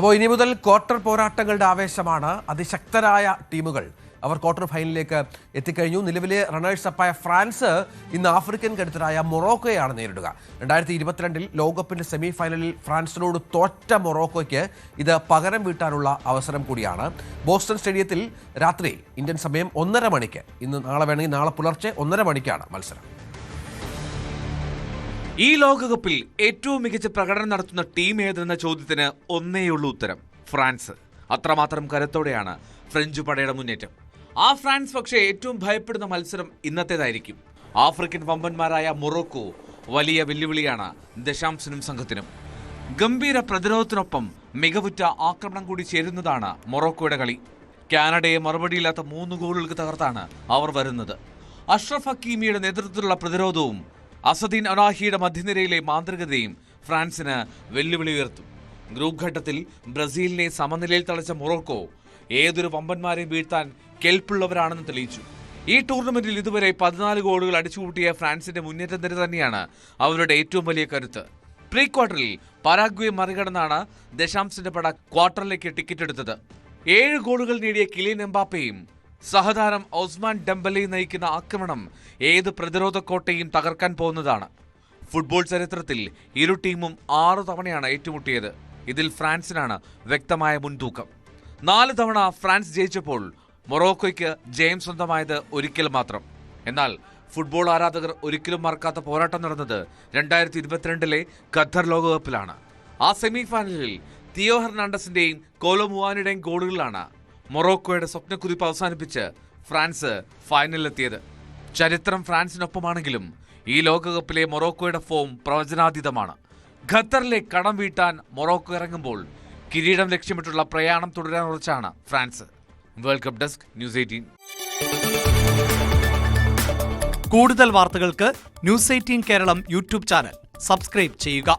അപ്പോൾ ഇനി മുതൽ ക്വാർട്ടർ പോരാട്ടങ്ങളുടെ ആവേശമാണ്. അതിശക്തരായ ടീമുകൾ അവർ ക്വാർട്ടർ ഫൈനലിലേക്ക് എത്തിക്കഴിഞ്ഞു. നിലവിലെ റണ്ണേഴ്സ് അപ്പായ ഫ്രാൻസ് ഇന്ന് ആഫ്രിക്കൻ കരുത്തരായ മൊറോക്കോയാണ് നേരിടുക. 2022 ലോകകപ്പിന്റെ സെമി ഫൈനലിൽ ഫ്രാൻസിനോട് തോറ്റ മൊറോക്കോയ്ക്ക് ഇത് പകരം വീട്ടാനുള്ള അവസരം കൂടിയാണ്. ബോസ്റ്റൺ സ്റ്റേഡിയത്തിൽ രാത്രി ഇന്ത്യൻ സമയം 1:30 മണിക്ക്, നാളെ പുലർച്ചെ 1:30 മണിക്കാണ് മത്സരം. ഈ ലോകകപ്പിൽ ഏറ്റവും മികച്ച പ്രകടനം നടത്തുന്ന ടീം ഏതെന്ന ചോദ്യത്തിന് ഒന്നേയുള്ളൂ ഉത്തരം: ഫ്രാൻസ്. അത്രമാത്രം കരുത്തോടെയാണ് ഫ്രഞ്ച് പടയുടെ മുന്നേറ്റം. ആ ഫ്രാൻസ് പക്ഷേ ഏറ്റവും ഭയപ്പെടുന്ന മത്സരം ഇന്നത്തേതായിരിക്കും. ആഫ്രിക്കൻ വമ്പന്മാരായ മൊറോക്കോ വലിയ വെല്ലുവിളിയാണ് ദശാംശനും സംഘത്തിനും. ഗംഭീര പ്രതിരോധത്തിനൊപ്പം മികവുറ്റ ആക്രമണം കൂടി ചേരുന്നതാണ് മൊറോക്കോയുടെ കളി. കാനഡയെ മറുപടിയില്ലാത്ത 3 ഗോളുകൾക്ക് തകർത്താണ് അവർ വരുന്നത്. അഷ്റഫ് ഹക്കീമിയുടെ നേതൃത്വത്തിലുള്ള പ്രതിരോധവും അസദീൻ അനാഹിയുടെ മധ്യനിരയിലെ മാന്ത്രികതയും ഫ്രാൻസിന് വെല്ലുവിളി ഉയർത്തും. ഗ്രൂപ്പ് ഘട്ടത്തിൽ ബ്രസീലിനെ സമനിലയിൽ തളച്ച മൊറോക്കോ ഏതൊരു വമ്പന്മാരെയും വീഴ്ത്താൻ കെൽപ്പുള്ളവരാണെന്ന് തെളിയിച്ചു. ഈ ടൂർണമെന്റിൽ ഇതുവരെ 14 ഗോളുകൾ അടിച്ചുകൂട്ടിയ ഫ്രാൻസിന്റെ മുന്നേറ്റം തന്നെയാണ് അവരുടെ ഏറ്റവും വലിയ കരുത്ത്. പ്രീ ക്വാർട്ടറിൽ പരാഗ്വെ മറികടന്നാണ് ദശാംശന്റെ പട ക്വാർട്ടറിലേക്ക് ടിക്കറ്റ് എടുത്തത്. 7 ഗോളുകൾ നേടിയ കിലിയൻ എംബാപ്പയും സഹതാരം ഒസ്മാൻ ഡെംബലെ നയിക്കുന്ന ആക്രമണം ഏത് പ്രതിരോധ കോട്ടയും തകർക്കാൻ പോകുന്നതാണ്. ഫുട്ബോൾ ചരിത്രത്തിൽ ഇരു ടീമും 6 തവണയാണ് ഏറ്റുമുട്ടിയത്. ഇതിൽ ഫ്രാൻസിനാണ് വ്യക്തമായ മുൻതൂക്കം. 4 തവണ ഫ്രാൻസ് ജയിച്ചപ്പോൾ മൊറോക്കോയ്ക്ക് ജയം സ്വന്തമായത് ഒരിക്കൽ മാത്രം. എന്നാൽ ഫുട്ബോൾ ആരാധകർ ഒരിക്കലും മറക്കാത്ത പോരാട്ടം നടന്നത് 2022 ഖത്തർ ലോകകപ്പിലാണ്. ആ സെമി ഫൈനലിൽ തിയോ ഹെർണാണ്ടസിന്റെയും കോലോ മുവാനിയുടെയും ഗോളുകളിലാണ് മൊറോക്കോയുടെ സ്വപ്നക്കുതിപ്പ് അവസാനിപ്പിച്ച് ഫ്രാൻസ് ഫൈനലിലെത്തിയത്. ചരിത്രം ഫ്രാൻസിനൊപ്പമാണെങ്കിലും ഈ ലോകകപ്പിലെ മൊറോക്കോയുടെ ഫോം പ്രവചനാതീതമാണ്. ഖത്തറിലെ കടം വീട്ടാൻ മൊറോക്കോ ഇറങ്ങുമ്പോൾ കിരീടം ലക്ഷ്യമിട്ടുള്ള പ്രയാണം തുടരാൻ ഉറച്ചാണ് France. World cup desk, news 18. കൂടുതൽ വാർത്തകൾക്ക് news 18 Keralam YouTube channel subscribe ചെയ്യുക.